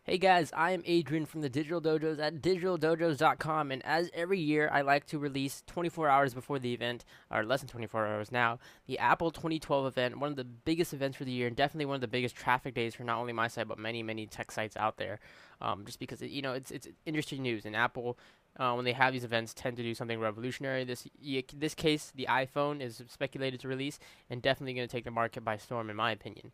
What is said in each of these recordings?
Hey guys, I am Adrian from the Digital Dojos at digitaldojos.com, and as every year, I like to release 24 hours before the event, or less than 24 hours now, the Apple 2012 event, one of the biggest events for the year, and definitely one of the biggest traffic days for not only my site but many, many tech sites out there. Just because it's interesting news, and Apple, when they have these events, tend to do something revolutionary. This case, the iPhone is speculated to release, and definitely going to take the market by storm, in my opinion.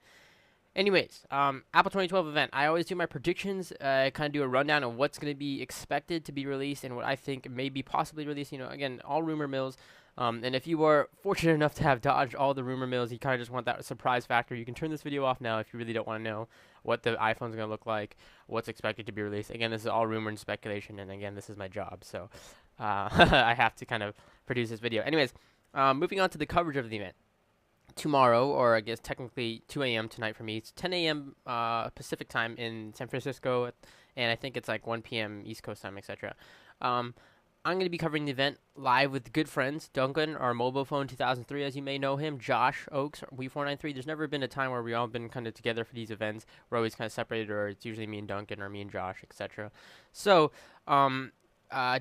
Anyways, Apple 2012 event. I always do my predictions, kind of do a rundown of what's going to be expected to be released and what I think may be possibly released. Again, all rumor mills. And if you are fortunate enough to have dodged all the rumor mills, you kind of just want that surprise factor. You can turn this video off now if you really don't want to know what the iPhone's going to look like, what's expected to be released. Again, this is all rumor and speculation, and again, this is my job, so I have to kind of produce this video. Anyways, moving on to the coverage of the event tomorrow, or I guess technically 2 a.m. tonight for me. It's 10 a.m. Pacific time in San Francisco, and I think it's like 1 p.m. East Coast time, etc. Um, I'm going to be covering the event live with good friends. Duncan, our mobile phone 2003, as you may know him. Josh Oaks, We493. There's never been a time where we all been kind of together for these events. We're always kind of separated, or it's usually me and Duncan, or me and Josh, etc. So,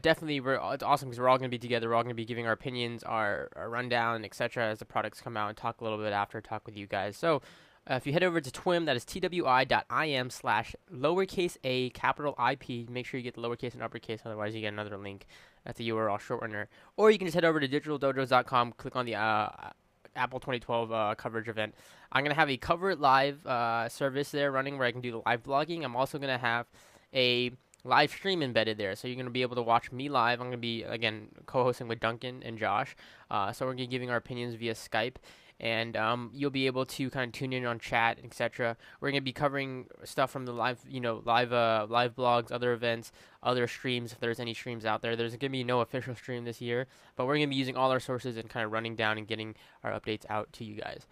definitely, it's awesome because we're all going to be together. We're all going to be giving our opinions, our rundown, etc. as the products come out, and talk a little bit after, talk with you guys. So, if you head over to TWIM, that is twi.im/lowercase a capital IP. Make sure you get the lowercase and uppercase, otherwise you get another link. That's a URL shortener. Or you can just head over to digitaldojos.com, click on the Apple 2012 coverage event. I'm going to have a Cover It Live service there running where I can do the live vlogging. I'm also going to have a live stream embedded there, so you're going to be able to watch me live. I'm going to be, again, co-hosting with Duncan and Josh, so we're going to be giving our opinions via Skype, and you'll be able to kind of tune in on chat, etc. We're going to be covering stuff from the live, live blogs, other events, other streams, if there's any streams out there. There's going to be no official stream this year, but we're going to be using all our sources and kind of running down and getting our updates out to you guys.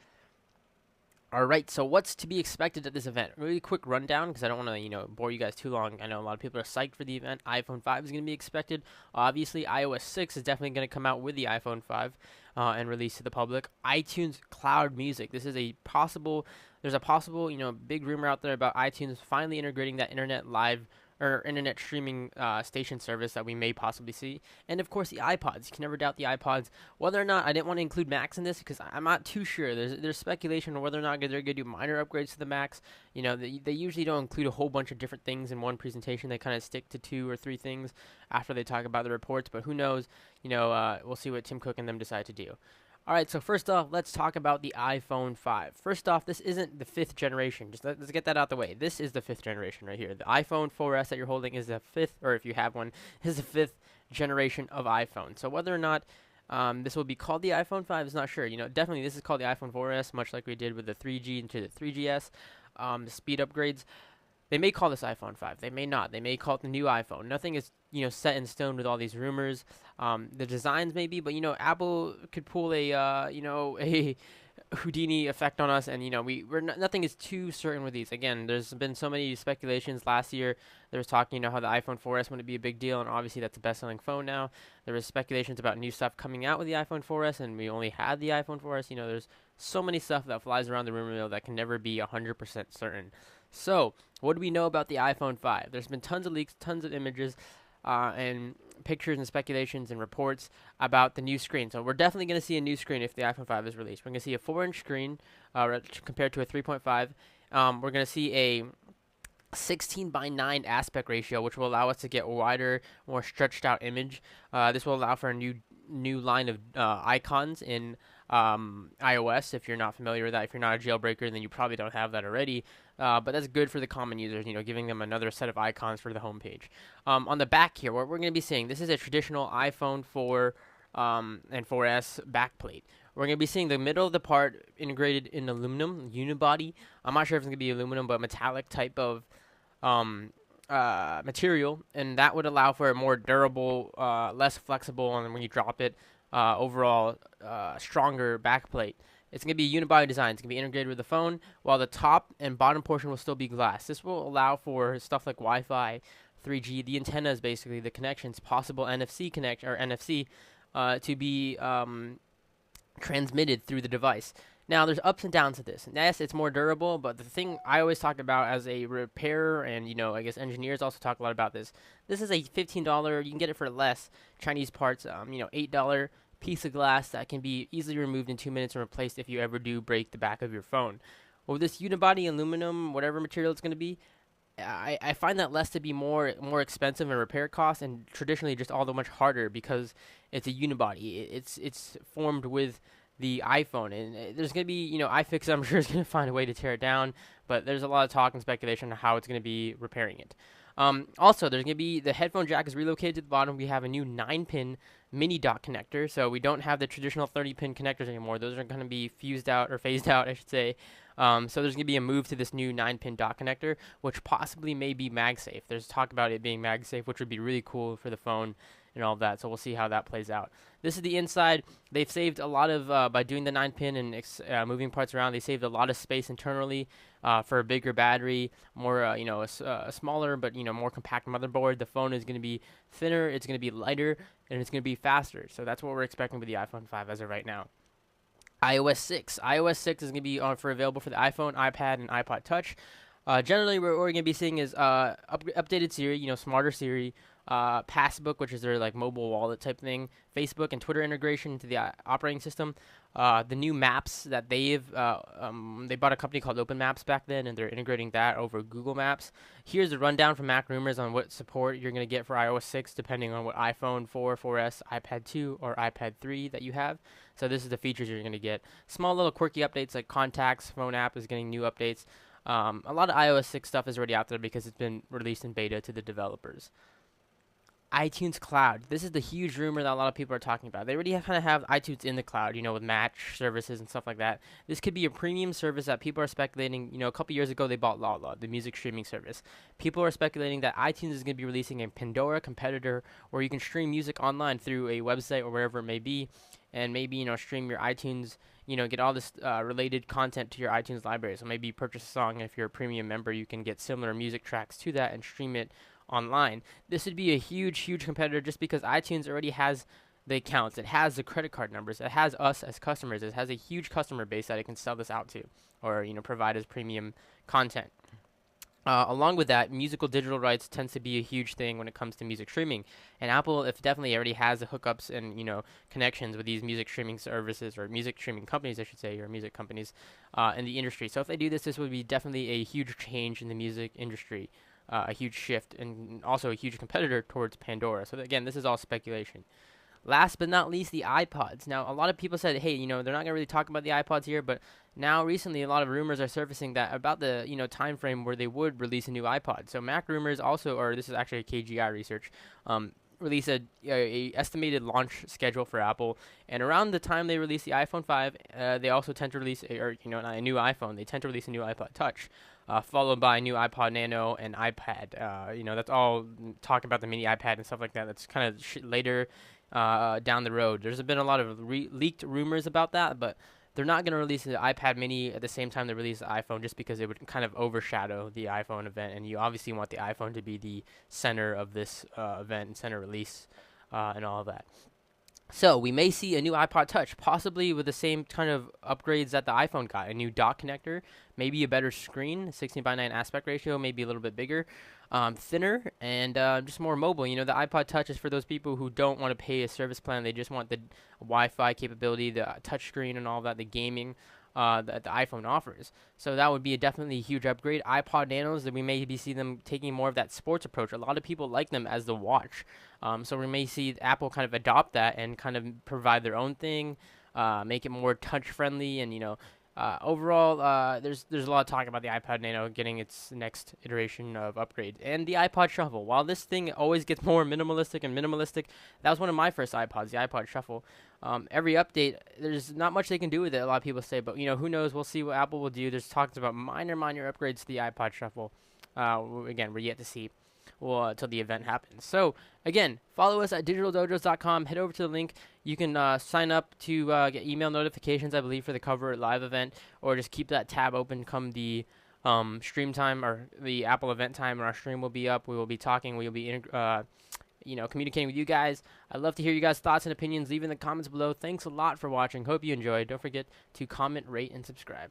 All right, so what's to be expected at this event? Really quick rundown because I don't want to, bore you guys too long. I know a lot of people are psyched for the event. iPhone 5 is going to be expected. Obviously, iOS 6 is definitely going to come out with the iPhone 5 and release to the public. iTunes Cloud Music. There's a possible, big rumor out there about iTunes finally integrating that internet live or internet streaming station service that we may possibly see. And of course the iPods. You can never doubt the iPods. Whether or not, I didn't want to include Macs in this because I'm not too sure. There's speculation on whether or not they're going to do minor upgrades to the Macs. They usually don't include a whole bunch of different things in one presentation. They kind of stick to 2 or 3 things after they talk about the reports, but who knows. We'll see what Tim Cook and them decide to do. All right, so first off, let's talk about the iPhone 5. First off, this isn't the 5th generation. Let's get that out the way. This is the 5th generation right here. The iPhone 4S that you're holding is the 5th, or if you have one, is the 5th generation of iPhone. So whether or not this will be called the iPhone 5 is not sure. Definitely this is called the iPhone 4S, much like we did with the 3G into the 3GS, the speed upgrades. They may call this iPhone 5. They may not. They may call it the new iPhone. Nothing is, set in stone with all these rumors. The designs maybe, but Apple could pull a Houdini effect on us, and nothing is too certain with these. Again, there's been so many speculations. Last year, there was talking, how the iPhone 4S wouldn't be a big deal, and obviously that's the best-selling phone now. There was speculations about new stuff coming out with the iPhone 4S, and we only had the iPhone 4S. There's so many stuff that flies around the rumor mill that can never be 100% certain. So, what do we know about the iPhone 5? There's been tons of leaks, tons of images, and pictures and speculations and reports about the new screen. So we're definitely going to see a new screen if the iPhone 5 is released. We're going to see a 4-inch screen compared to a 3.5. We're going to see a 16:9 aspect ratio, which will allow us to get a wider, more stretched out image. This will allow for a new line of icons in iOS. If you're not familiar with that, if you're not a jailbreaker, then you probably don't have that already. But that's good for the common users, giving them another set of icons for the homepage. On the back here, what we're going to be seeing, this is a traditional iPhone 4 and 4S backplate. We're going to be seeing the middle of the part integrated in aluminum, unibody. I'm not sure if it's going to be aluminum, but metallic type of material, and that would allow for a more durable, less flexible, and when you drop it, overall stronger backplate. It's going to be a unibody design. It's going to be integrated with the phone, while the top and bottom portion will still be glass. This will allow for stuff like Wi-Fi, 3G, the antennas, basically the connections, possible NFC to be transmitted through the device. Now, there's ups and downs to this. And yes, it's more durable, but the thing I always talk about as a repairer, and I guess engineers also talk a lot about this. This is a $15. You can get it for less Chinese parts. $8 piece of glass that can be easily removed in 2 minutes and replaced if you ever do break the back of your phone. Well, this unibody aluminum, whatever material it's going to be, I find that less to be more expensive in repair costs, and traditionally just all the much harder because it's a unibody. It's formed with the iPhone, and there's gonna be iFixit, I'm sure, is gonna find a way to tear it down, but there's a lot of talk and speculation on how it's gonna be repairing it. Also, there's gonna be the headphone jack is relocated to the bottom. We have a new 9-pin mini dock connector, so we don't have the traditional 30-pin connectors anymore. Those are gonna be fused out or phased out, I should say. So there's going to be a move to this new 9-pin dock connector, which possibly may be MagSafe. There's talk about it being MagSafe, which would be really cool for the phone and all that. So we'll see how that plays out. This is the inside. They've saved a lot of, by doing the 9-pin and moving parts around, they saved a lot of space internally for a bigger battery, more, a smaller but, more compact motherboard. The phone is going to be thinner, it's going to be lighter, and it's going to be faster. So that's what we're expecting with the iPhone 5 as of right now. iOS 6. iOS 6 is going to be available for the iPhone, iPad, and iPod Touch. Generally, what we're going to be seeing is updated Siri, smarter Siri, Passbook, which is their like mobile wallet type thing, Facebook and Twitter integration into the operating system. The new maps that they bought a company called Open Maps back then, and they're integrating that over Google Maps. Here's a rundown from Mac Rumors on what support you're going to get for iOS 6, depending on what iPhone 4, 4S, iPad 2, or iPad 3 that you have. So this is the features you're going to get. Small little quirky updates like Contacts, Phone app is getting new updates. A lot of iOS 6 stuff is already out there because it's been released in beta to the developers. iTunes Cloud. This is the huge rumor that a lot of people are talking about. They already kind of have iTunes in the cloud, with Match services and stuff like that. This could be a premium service that people are speculating. A couple years ago they bought Lala, the music streaming service. People are speculating that iTunes is going to be releasing a Pandora competitor where you can stream music online through a website or wherever it may be, and maybe stream your iTunes. Get all this related content to your iTunes library. So maybe you purchase a song, and if you're a premium member, you can get similar music tracks to that and stream it online. This would be a huge competitor just because iTunes already has the accounts, it has the credit card numbers, it has us as customers, it has a huge customer base that it can sell this out to or provide as premium content. Along with that, musical digital rights tends to be a huge thing when it comes to music streaming, and Apple definitely already has the hookups and connections with these music streaming services or music streaming companies, I should say, or music companies in the industry. So if they do this, this would be definitely a huge change in the music industry. A huge shift, and also a huge competitor towards Pandora. So again, this is all speculation. Last but not least, the iPods. Now, a lot of people said, hey, they're not going to really talk about the iPods here, but now recently a lot of rumors are surfacing that about the, time frame where they would release a new iPod. So Mac Rumors also, or this is actually a KGI research, release a estimated launch schedule for Apple, and around the time they release the iPhone 5, they also tend to release not a new iPhone, they tend to release a new iPod Touch. Followed by a new iPod Nano and iPad. That's all talk about the mini iPad and stuff like that. That's kind of later down the road. There's been a lot of leaked rumors about that, but they're not going to release the iPad mini at the same time they release the iPhone just because it would kind of overshadow the iPhone event, and you obviously want the iPhone to be the center of this event and center release and all of that. So we may see a new iPod Touch, possibly with the same kind of upgrades that the iPhone got. A new dock connector, maybe a better screen, 16:9 aspect ratio, maybe a little bit bigger, thinner, and just more mobile. The iPod Touch is for those people who don't want to pay a service plan. They just want the Wi-Fi capability, the touchscreen and all that, the gaming that the iPhone offers. So that would be definitely a huge upgrade. iPod Nanos, that we may see them taking more of that sports approach. A lot of people like them as the watch. So we may see Apple kind of adopt that and kind of provide their own thing, make it more touch friendly, and overall, there's a lot of talk about the iPod Nano getting its next iteration of upgrade, and the iPod Shuffle. While this thing always gets more minimalistic and minimalistic, that was one of my first iPods, the iPod Shuffle. Every update, there's not much they can do with it, a lot of people say, but who knows? We'll see what Apple will do. There's talks about minor upgrades to the iPod Shuffle. Again, we're yet to see. Until the event happens. So again, follow us at digitaldojos.com. Head over to the link. You can sign up to get email notifications, I believe, for the Cover It Live event, or just keep that tab open come the stream time or the Apple event time, and our stream will be up. We will be talking. We will be communicating with you guys. I'd love to hear you guys' thoughts and opinions. Leave in the comments below. Thanks a lot for watching. Hope you enjoyed. Don't forget to comment, rate, and subscribe.